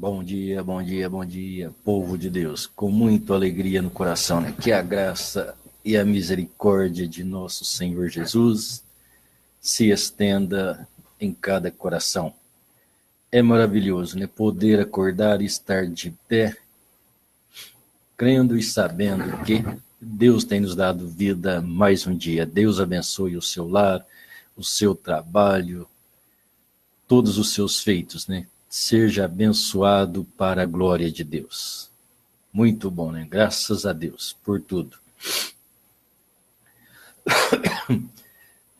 Bom dia, bom dia, bom dia, povo de Deus, com muita alegria no coração, né? Que a graça e a misericórdia de nosso Senhor Jesus se estenda em cada coração. É maravilhoso, né? Poder acordar e estar de pé, crendo e sabendo que Deus tem nos dado vida mais um dia. Deus abençoe o seu lar, o seu trabalho, todos os seus feitos, né? Seja abençoado para a glória de Deus. Muito bom, né? Graças a Deus por tudo.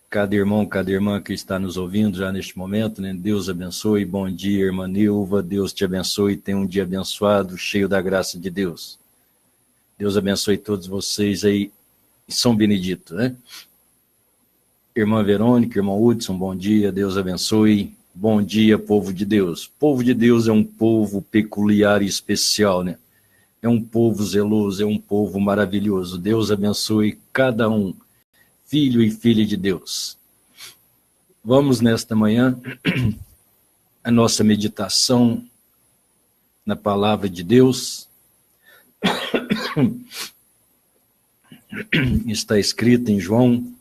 Cada irmão, cada irmã que está nos ouvindo já neste momento, né? Deus abençoe. Bom dia, irmã Nilva. Deus te abençoe. Tenha um dia abençoado, cheio da graça de Deus. Deus abençoe todos vocês aí em São Benedito, né? Irmã Verônica, irmão Hudson, bom dia. Deus abençoe. Bom dia, povo de Deus. O povo de Deus é um povo peculiar e especial, né? É um povo zeloso, é um povo maravilhoso. Deus abençoe cada um, filho e filha de Deus. Vamos nesta manhã, a nossa meditação na palavra de Deus. Está escrita em João,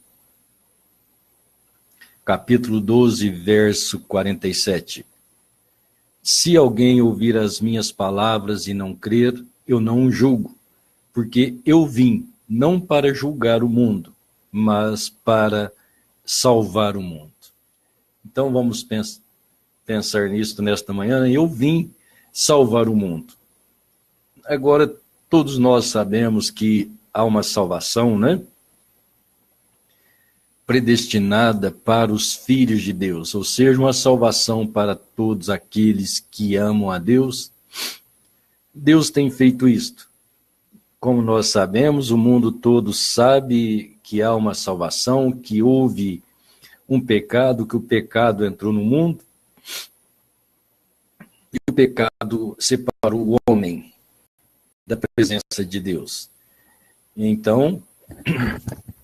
capítulo 12, verso 47. Se alguém ouvir as minhas palavras e não crer, eu não o julgo, porque eu vim não para julgar o mundo, mas para salvar o mundo. Então vamos pensar nisso nesta manhã. Eu vim salvar o mundo. Agora, todos nós sabemos que há uma salvação, né? Predestinada para os filhos de Deus, ou seja, uma salvação para todos aqueles que amam a Deus. Deus tem feito isto. Como nós sabemos, o mundo todo sabe que há uma salvação, que houve um pecado, que o pecado entrou no mundo, e o pecado separou o homem da presença de Deus. Então,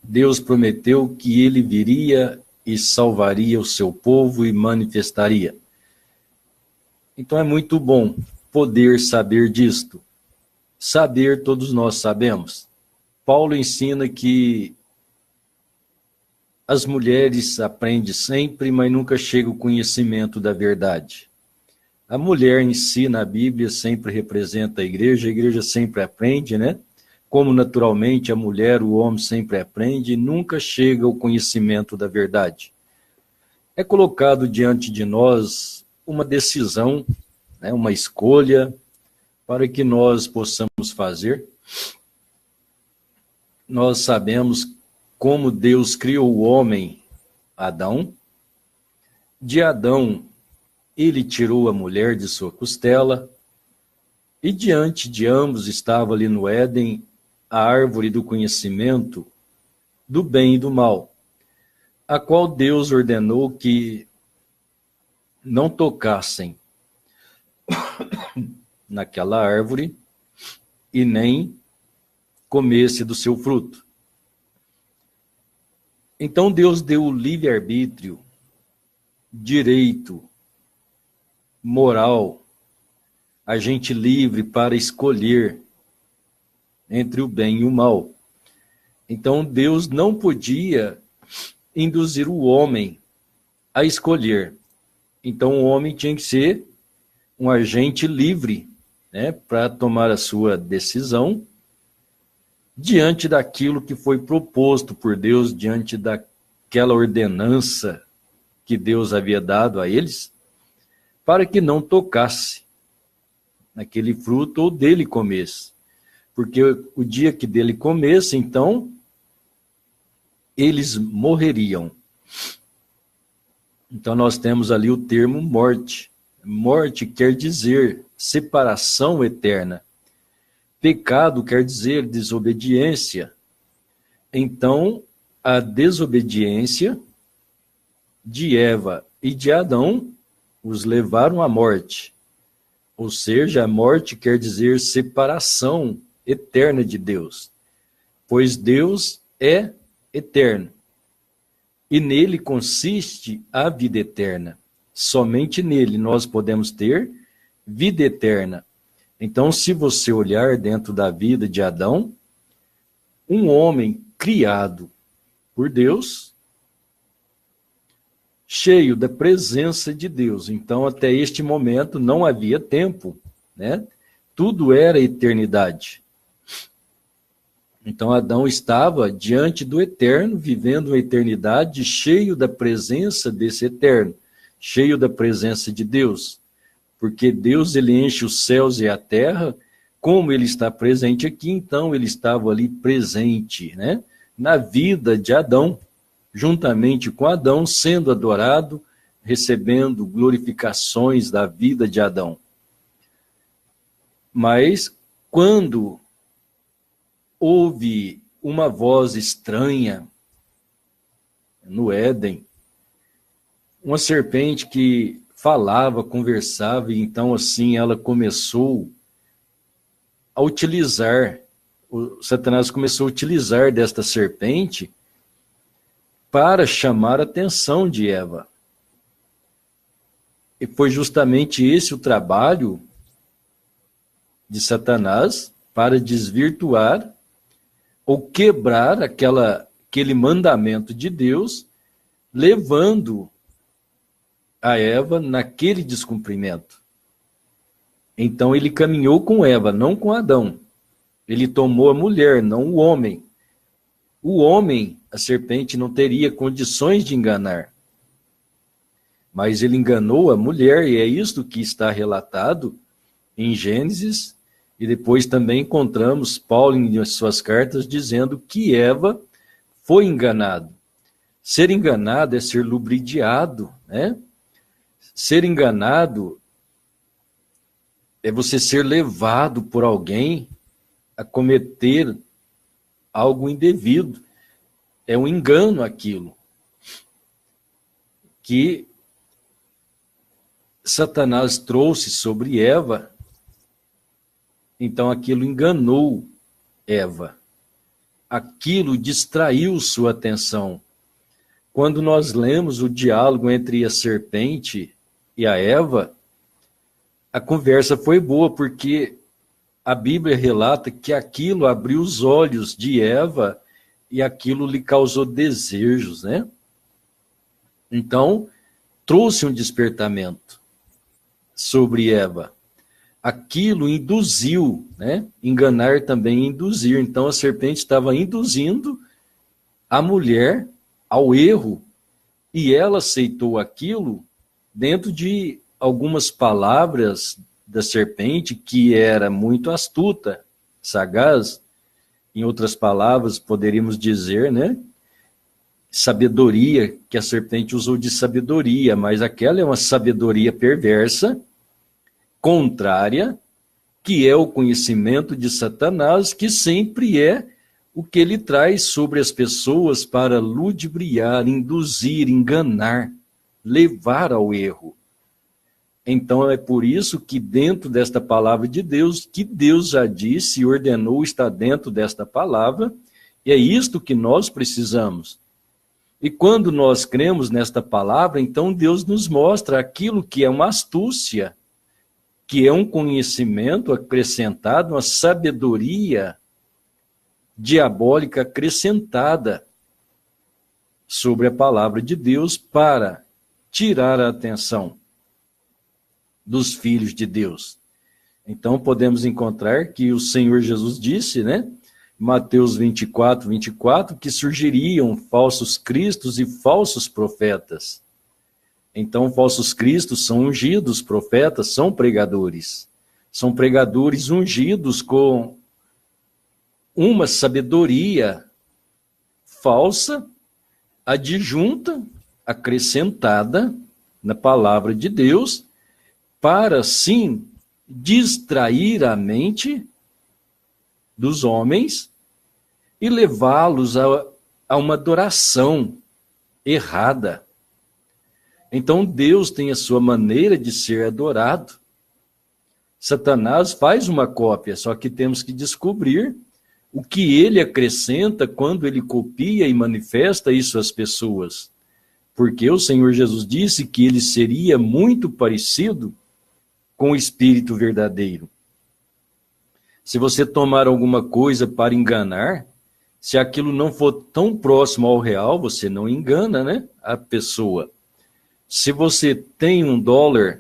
Deus prometeu que ele viria e salvaria o seu povo e manifestaria. Então é muito bom poder saber disto. Saber, todos nós sabemos. Paulo ensina que as mulheres aprendem sempre, mas nunca chega o conhecimento da verdade. A mulher em si, na Bíblia, sempre representa a igreja sempre aprende, né? Como naturalmente a mulher, o homem sempre aprende e nunca chega ao conhecimento da verdade. É colocado diante de nós uma decisão, né, uma escolha para que nós possamos fazer. Nós sabemos como Deus criou o homem, Adão. De Adão, ele tirou a mulher de sua costela e diante de ambos estava ali no Éden a árvore do conhecimento do bem e do mal, a qual Deus ordenou que não tocassem naquela árvore e nem comesse do seu fruto. Então Deus deu o livre-arbítrio, direito, moral, a gente livre para escolher entre o bem e o mal. Então Deus não podia induzir o homem a escolher. Então o homem tinha que ser um agente livre, né, para tomar a sua decisão diante daquilo que foi proposto por Deus, diante daquela ordenança que Deus havia dado a eles, para que não tocasse naquele fruto ou dele comesse. Porque o dia que dele comesse, então, eles morreriam. Então nós temos ali o termo morte. Morte quer dizer separação eterna. Pecado quer dizer desobediência. Então, a desobediência de Eva e de Adão os levaram à morte. Ou seja, a morte quer dizer separação eterna de Deus, pois Deus é eterno e nele consiste a vida eterna. Somente nele nós podemos ter vida eterna. Então, se você olhar dentro da vida de Adão, um homem criado por Deus, cheio da presença de Deus. Então, até este momento, não havia tempo, né? Tudo era eternidade. Então, Adão estava diante do eterno, vivendo uma eternidade, cheio da presença desse eterno, cheio da presença de Deus. Porque Deus, ele enche os céus e a terra, como ele está presente aqui, então ele estava ali presente, né? Na vida de Adão, juntamente com Adão, sendo adorado, recebendo glorificações da vida de Adão. Mas, quando houve uma voz estranha no Éden, uma serpente que falava, conversava, e então assim ela começou a utilizar, Satanás começou a utilizar desta serpente para chamar a atenção de Eva. E foi justamente esse o trabalho de Satanás para desvirtuar ou quebrar aquele mandamento de Deus, levando a Eva naquele descumprimento. Então ele caminhou com Eva, não com Adão. Ele tomou a mulher, não o homem. O homem, a serpente, não teria condições de enganar. Mas ele enganou a mulher, e é isto que está relatado em Gênesis, e depois também encontramos Paulo em suas cartas dizendo que Eva foi enganado. Ser enganado é ser lubridiado, né? Ser enganado é você ser levado por alguém a cometer algo indevido. É um engano aquilo que Satanás trouxe sobre Eva. Então aquilo enganou Eva. Aquilo distraiu sua atenção. Quando nós lemos o diálogo entre a serpente e a Eva, a conversa foi boa, porque a Bíblia relata que aquilo abriu os olhos de Eva e aquilo lhe causou desejos, né? Então, trouxe um despertamento sobre Eva. Aquilo induziu, né? Enganar também induzir. Então, a serpente estava induzindo a mulher ao erro, e ela aceitou aquilo dentro de algumas palavras da serpente, que era muito astuta, sagaz. Em outras palavras, poderíamos dizer, né? Sabedoria, que a serpente usou de sabedoria, mas aquela é uma sabedoria perversa, contrária, que é o conhecimento de Satanás, que sempre é o que ele traz sobre as pessoas para ludibriar, induzir, enganar, levar ao erro. Então é por isso que dentro desta palavra de Deus, que Deus já disse e ordenou, está dentro desta palavra, e é isto que nós precisamos. E quando nós cremos nesta palavra, então Deus nos mostra aquilo que é uma astúcia, que é um conhecimento acrescentado, uma sabedoria diabólica acrescentada sobre a palavra de Deus para tirar a atenção dos filhos de Deus. Então podemos encontrar que o Senhor Jesus disse, né, Mateus 24, 24, que surgiriam falsos cristos e falsos profetas. Então falsos cristos são ungidos, profetas são pregadores. São pregadores ungidos com uma sabedoria falsa, adjunta, acrescentada na palavra de Deus, para, sim, distrair a mente dos homens e levá-los a uma adoração errada. Então, Deus tem a sua maneira de ser adorado. Satanás faz uma cópia, só que temos que descobrir o que ele acrescenta quando ele copia e manifesta isso às pessoas. Porque o Senhor Jesus disse que ele seria muito parecido com o espírito verdadeiro. Se você tomar alguma coisa para enganar, se aquilo não for tão próximo ao real, você não engana, né, a pessoa. Se você tem $1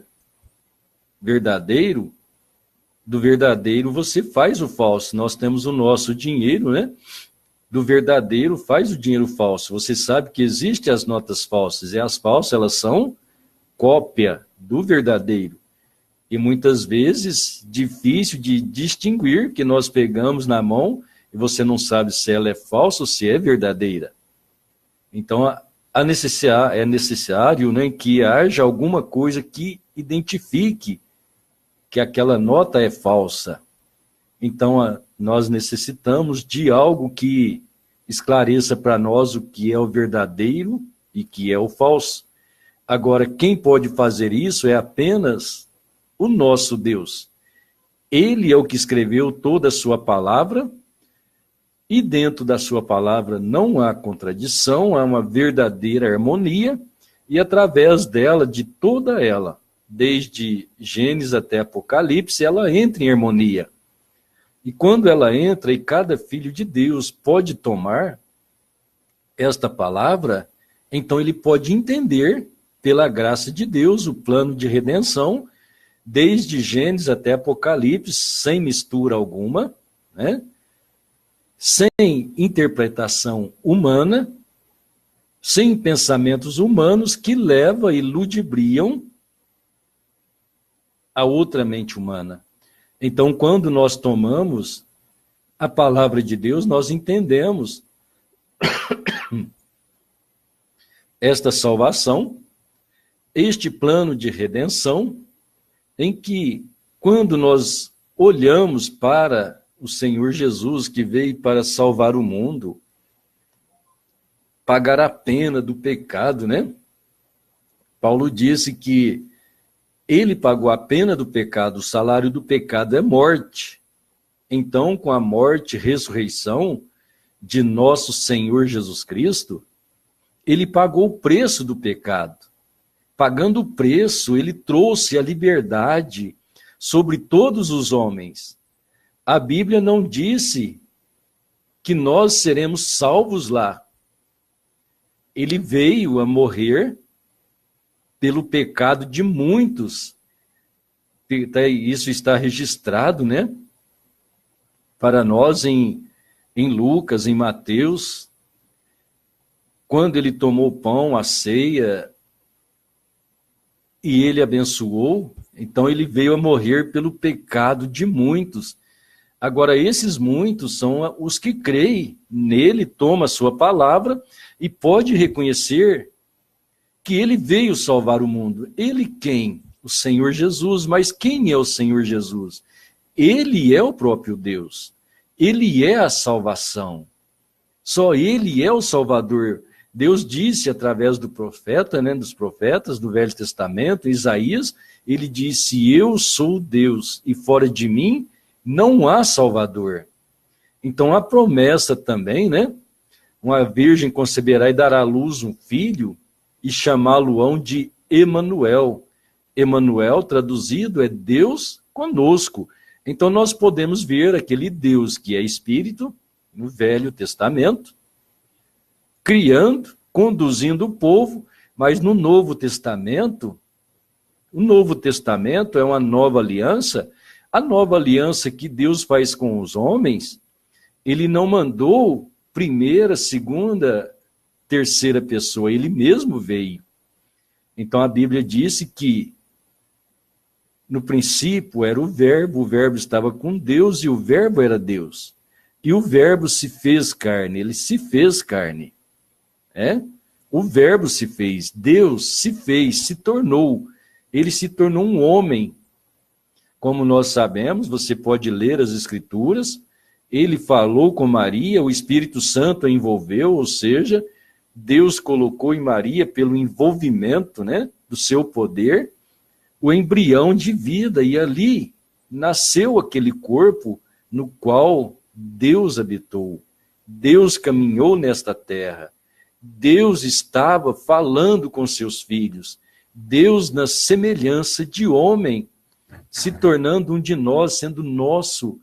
verdadeiro, do verdadeiro você faz o falso. Nós temos o nosso dinheiro, né? Do verdadeiro faz o dinheiro falso. Você sabe que existem as notas falsas, e as falsas, elas são cópia do verdadeiro. E muitas vezes, difícil de distinguir, que nós pegamos na mão e você não sabe se ela é falsa ou se é verdadeira. Então, é necessário, né, que haja alguma coisa que identifique que aquela nota é falsa. Então, nós necessitamos de algo que esclareça para nós o que é o verdadeiro e que é o falso. Agora, quem pode fazer isso é apenas o nosso Deus. Ele é o que escreveu toda a sua palavra, e dentro da sua palavra não há contradição, há uma verdadeira harmonia, e através dela, de toda ela, desde Gênesis até Apocalipse, ela entra em harmonia. E quando ela entra, e cada filho de Deus pode tomar esta palavra, então ele pode entender, pela graça de Deus, o plano de redenção, desde Gênesis até Apocalipse, sem mistura alguma, né? Sem interpretação humana, sem pensamentos humanos que levam e ludibriam a outra mente humana. Então, quando nós tomamos a palavra de Deus, nós entendemos esta salvação, este plano de redenção, em que, quando nós olhamos para o Senhor Jesus, que veio para salvar o mundo, pagar a pena do pecado, né? Paulo disse que ele pagou a pena do pecado, o salário do pecado é morte. Então, com a morte e ressurreição de nosso Senhor Jesus Cristo, ele pagou o preço do pecado. Pagando o preço, ele trouxe a liberdade sobre todos os homens. A Bíblia não disse que nós seremos salvos lá. Ele veio a morrer pelo pecado de muitos. Isso está registrado, né? Para nós em Lucas, em Mateus, quando ele tomou o pão, a ceia, e ele abençoou, então ele veio a morrer pelo pecado de muitos. Agora, esses muitos são os que creem nele, toma a sua palavra e pode reconhecer que ele veio salvar o mundo. Ele quem? O Senhor Jesus. Mas quem é o Senhor Jesus? Ele é o próprio Deus. Ele é a salvação. Só ele é o Salvador. Deus disse através do profeta, né, dos profetas do Velho Testamento, Isaías, ele disse: eu sou Deus e fora de mim não há Salvador. Então a promessa também, né? Uma virgem conceberá e dará à luz um filho e chamá-lo-ão de Emanuel. Emanuel, traduzido, é Deus conosco. Então nós podemos ver aquele Deus que é Espírito, no Velho Testamento, criando, conduzindo o povo, mas no Novo Testamento, o Novo Testamento é uma nova aliança. A nova aliança que Deus faz com os homens, ele não mandou primeira, segunda, terceira pessoa, ele mesmo veio. Então a Bíblia disse que no princípio era o verbo estava com Deus e o verbo era Deus. E o verbo se fez carne, ele se fez carne. O verbo se fez, Deus se fez, se tornou. Ele se tornou um homem. Como nós sabemos, você pode ler as Escrituras, ele falou com Maria, o Espírito Santo a envolveu, ou seja, Deus colocou em Maria, pelo envolvimento, né, do seu poder, o embrião de vida, e ali nasceu aquele corpo no qual Deus habitou. Deus caminhou nesta terra. Deus estava falando com seus filhos. Deus, na semelhança de homem, se tornando um de nós, sendo nosso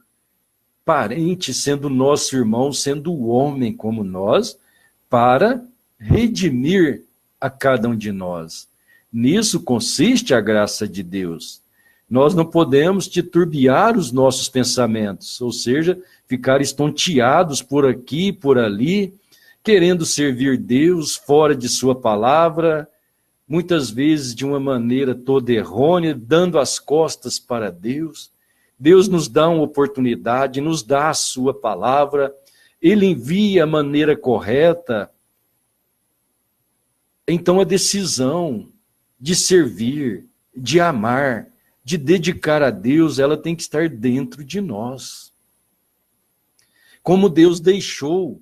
parente, sendo nosso irmão, sendo homem como nós, para redimir a cada um de nós. Nisso consiste a graça de Deus. Nós não podemos titubear os nossos pensamentos, ou seja, ficar estonteados por aqui, por ali, querendo servir Deus fora de sua palavra, muitas vezes de uma maneira toda errônea, dando as costas para Deus. Deus nos dá uma oportunidade, nos dá a sua palavra, Ele envia a maneira correta. Então a decisão de servir, de amar, de dedicar a Deus, ela tem que estar dentro de nós. Como Deus deixou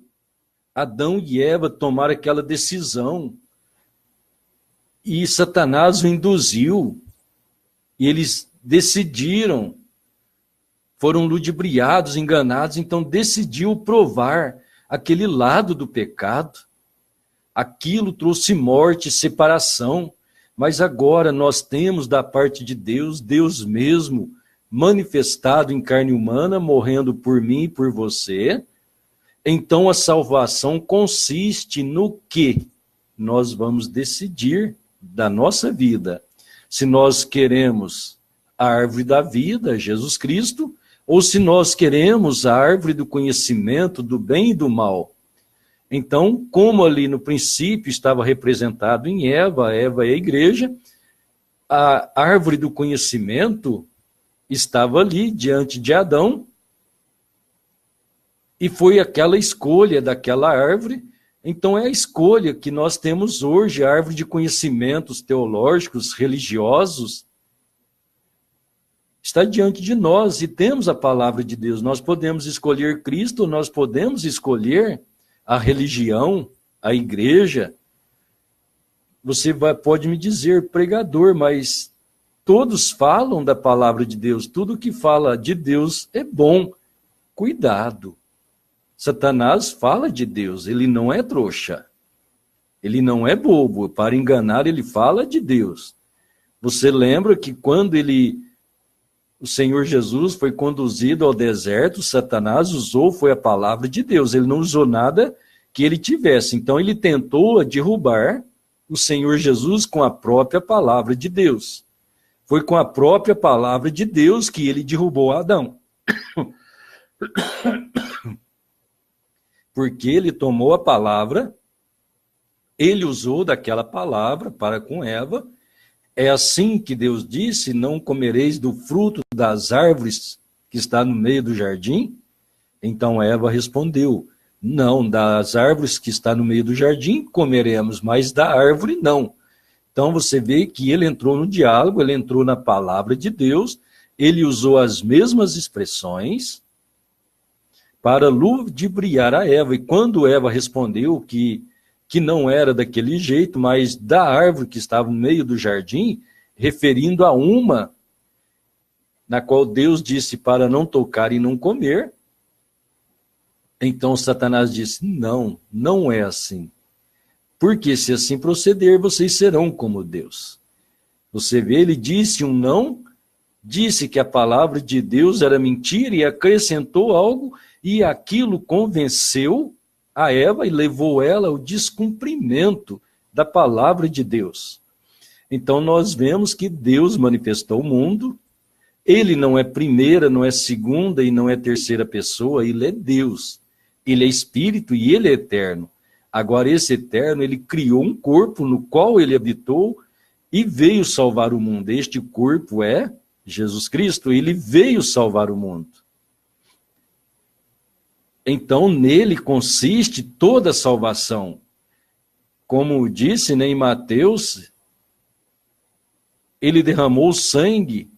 Adão e Eva tomar aquela decisão, e Satanás o induziu, e eles decidiram, foram ludibriados, enganados, então decidiu provar aquele lado do pecado. Aquilo trouxe morte, separação, mas agora nós temos da parte de Deus, Deus mesmo, manifestado em carne humana, morrendo por mim e por você. Então a salvação consiste no que nós vamos decidir da nossa vida. Se nós queremos a árvore da vida, Jesus Cristo, ou se nós queremos a árvore do conhecimento do bem e do mal. Então, como ali no princípio estava representado em Eva, Eva é a igreja, a árvore do conhecimento estava ali diante de Adão, e foi aquela escolha daquela árvore. Então é a escolha que nós temos hoje, a árvore de conhecimentos teológicos, religiosos, está diante de nós, e temos a palavra de Deus. Nós podemos escolher Cristo, nós podemos escolher a religião, a igreja. Você pode me dizer, pregador, mas todos falam da palavra de Deus, tudo que fala de Deus é bom. Cuidado. Satanás fala de Deus, ele não é trouxa, ele não é bobo, para enganar ele fala de Deus. Você lembra que quando o Senhor Jesus foi conduzido ao deserto, Satanás foi a palavra de Deus, ele não usou nada que ele tivesse, então ele tentou derrubar o Senhor Jesus com a própria palavra de Deus. Foi com a própria palavra de Deus que ele derrubou Adão. Porque ele tomou a palavra, ele usou daquela palavra para com Eva. É assim que Deus disse, não comereis do fruto das árvores que está no meio do jardim? Então Eva respondeu, não, das árvores que está no meio do jardim comeremos, mas da árvore não. Então você vê que ele entrou no diálogo, ele entrou na palavra de Deus, ele usou as mesmas expressões para ludibriar a Eva. E quando Eva respondeu que não era daquele jeito, mas da árvore que estava no meio do jardim, referindo a uma, na qual Deus disse para não tocar e não comer, então Satanás disse, não é assim. Porque se assim proceder, vocês serão como Deus. Você vê, ele disse um não, disse que a palavra de Deus era mentira e acrescentou algo, e aquilo convenceu a Eva e levou ela ao descumprimento da palavra de Deus. Então nós vemos que Deus manifestou o mundo, ele não é primeira, não é segunda e não é terceira pessoa, ele é Deus, ele é espírito e ele é eterno. Agora esse eterno, ele criou um corpo no qual ele habitou e veio salvar o mundo. Este corpo é Jesus Cristo, ele veio salvar o mundo. Então, nele consiste toda a salvação. Como disse em Mateus, ele derramou o sangue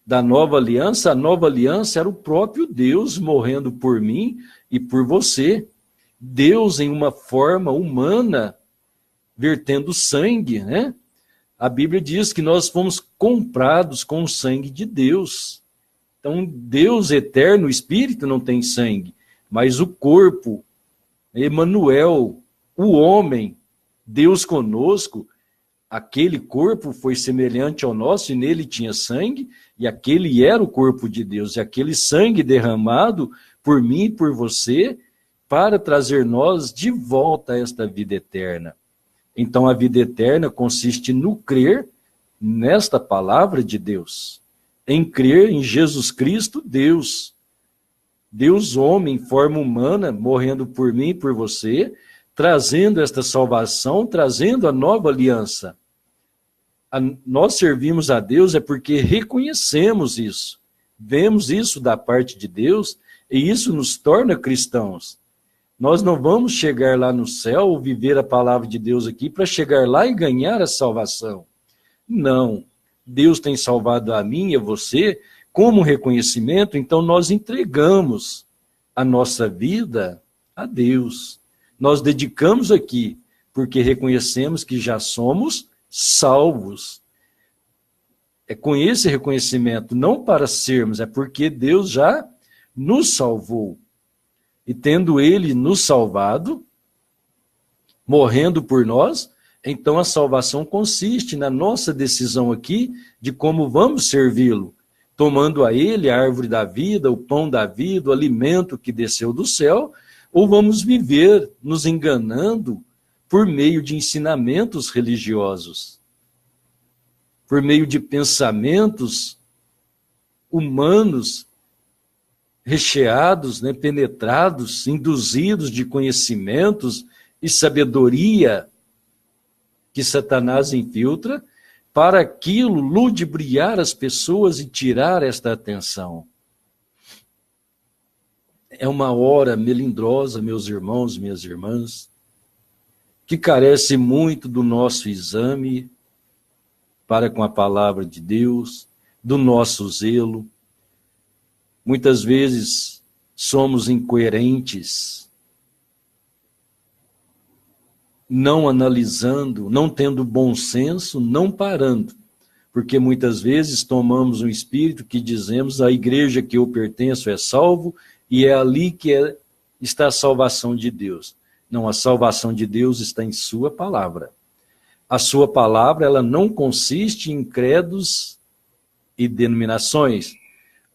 da nova aliança. A nova aliança era o próprio Deus morrendo por mim e por você. Deus em uma forma humana, vertendo sangue, né? A Bíblia diz que nós fomos comprados com o sangue de Deus. Então, Deus eterno, o Espírito não tem sangue. Mas o corpo, Emanuel, o homem, Deus conosco, aquele corpo foi semelhante ao nosso e nele tinha sangue, e aquele era o corpo de Deus, e aquele sangue derramado por mim e por você, para trazer nós de volta a esta vida eterna. Então a vida eterna consiste no crer nesta palavra de Deus, em crer em Jesus Cristo, Deus homem, em forma humana, morrendo por mim e por você, trazendo esta salvação, trazendo a nova aliança. Nós servimos a Deus é porque reconhecemos isso, vemos isso da parte de Deus, e isso nos torna cristãos. Nós não vamos chegar lá no céu ou viver a palavra de Deus aqui para chegar lá e ganhar a salvação. Não. Deus tem salvado a mim e a você como reconhecimento, então nós entregamos a nossa vida a Deus. Nós dedicamos aqui porque reconhecemos que já somos salvos. É com esse reconhecimento, não para sermos, é porque Deus já nos salvou. E tendo Ele nos salvado, morrendo por nós, então a salvação consiste na nossa decisão aqui de como vamos servi-lo, tomando a Ele a árvore da vida, o pão da vida, o alimento que desceu do céu, ou vamos viver nos enganando por meio de ensinamentos religiosos, por meio de pensamentos humanos recheados, penetrados, induzidos de conhecimentos e sabedoria que Satanás infiltra para aquilo ludibriar as pessoas e tirar esta atenção. É uma hora melindrosa, meus irmãos, minhas irmãs, que carece muito do nosso exame para com a palavra de Deus, do nosso zelo. Muitas vezes somos incoerentes, não analisando, não tendo bom senso, não parando. Porque muitas vezes tomamos um espírito que dizemos a igreja que eu pertenço é salvo e é ali que está a salvação de Deus. Não, a salvação de Deus está em sua palavra. A sua palavra ela não consiste em credos e denominações,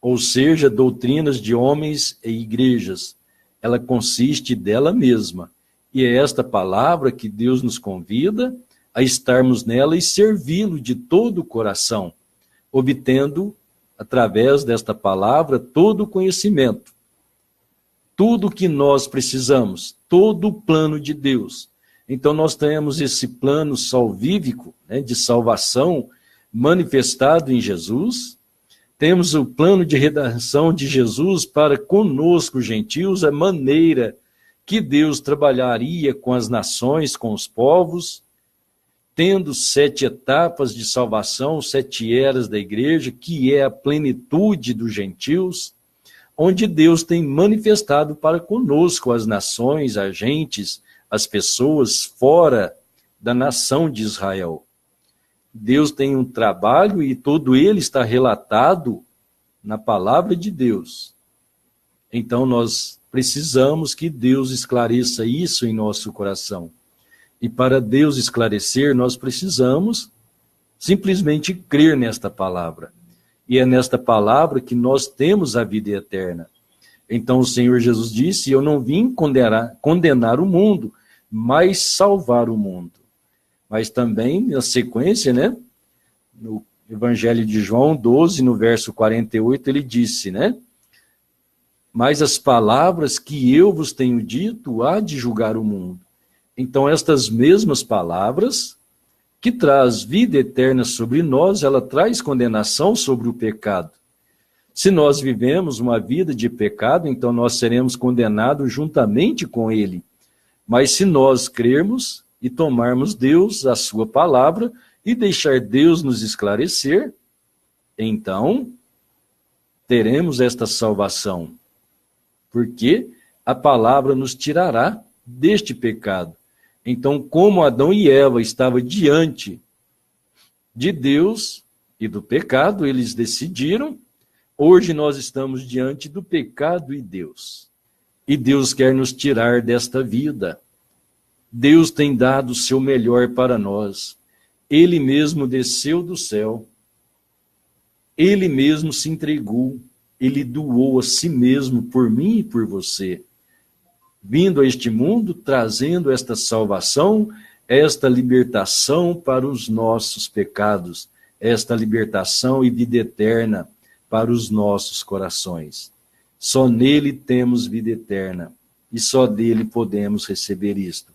ou seja, doutrinas de homens e igrejas. Ela consiste dela mesma. E é esta palavra que Deus nos convida a estarmos nela e servi-lo de todo o coração, obtendo, através desta palavra, todo o conhecimento. Tudo o que nós precisamos, todo o plano de Deus. Então nós temos esse plano salvífico, de salvação, manifestado em Jesus. Temos o plano de redenção de Jesus para conosco, gentios, a maneira que Deus trabalharia com as nações, com os povos, tendo 7 etapas de salvação, 7 eras da igreja, que é a plenitude dos gentios, onde Deus tem manifestado para conosco as nações, as gentes, as pessoas fora da nação de Israel. Deus tem um trabalho e todo ele está relatado na palavra de Deus. Então nós precisamos que Deus esclareça isso em nosso coração. E para Deus esclarecer, nós precisamos simplesmente crer nesta palavra. E é nesta palavra que nós temos a vida eterna. Então o Senhor Jesus disse, eu não vim condenar o mundo, mas salvar o mundo. Mas também, na sequência, no Evangelho de João 12, no verso 48, ele disse, mas as palavras que eu vos tenho dito há de julgar o mundo. Então estas mesmas palavras, que traz vida eterna sobre nós, ela traz condenação sobre o pecado. Se nós vivemos uma vida de pecado, então nós seremos condenados juntamente com ele. Mas se nós crermos e tomarmos Deus, a sua palavra, e deixar Deus nos esclarecer, então teremos esta salvação. Porque a palavra nos tirará deste pecado. Então, como Adão e Eva estavam diante de Deus e do pecado, eles decidiram, hoje nós estamos diante do pecado e Deus. E Deus quer nos tirar desta vida. Deus tem dado o seu melhor para nós. Ele mesmo desceu do céu, ele mesmo se entregou, ele doou a si mesmo por mim e por você, vindo a este mundo, trazendo esta salvação, esta libertação para os nossos pecados, esta libertação e vida eterna para os nossos corações. Só nele temos vida eterna e só dele podemos receber isto.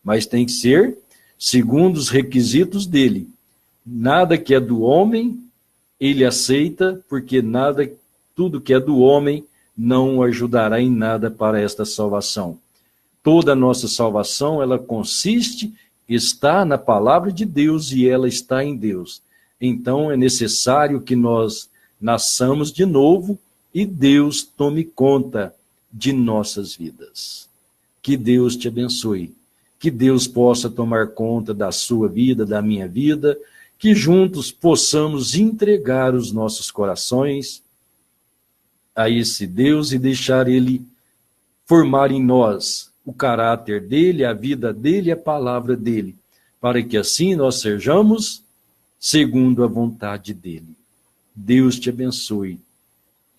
Mas tem que ser segundo os requisitos dele. Nada que é do homem, ele aceita, porque tudo que é do homem não o ajudará em nada para esta salvação. Toda a nossa salvação, ela está na palavra de Deus e ela está em Deus. Então é necessário que nós nasçamos de novo e Deus tome conta de nossas vidas. Que Deus te abençoe. Que Deus possa tomar conta da sua vida, da minha vida, que juntos possamos entregar os nossos corações a esse Deus e deixar Ele formar em nós o caráter dEle, a vida dEle, a palavra dEle, para que assim nós sejamos segundo a vontade dEle. Deus te abençoe.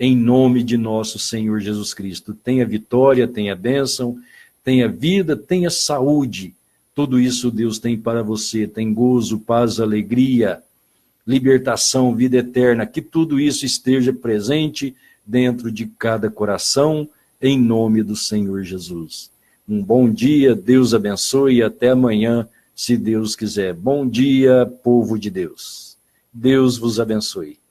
Em nome de nosso Senhor Jesus Cristo. Tenha vitória, tenha bênção, tenha vida, tenha saúde. Tudo isso Deus tem para você. Tem gozo, paz, alegria, libertação, vida eterna. Que tudo isso esteja presente dentro de cada coração, em nome do Senhor Jesus. Um bom dia, Deus abençoe e até amanhã, se Deus quiser. Bom dia, povo de Deus. Deus vos abençoe.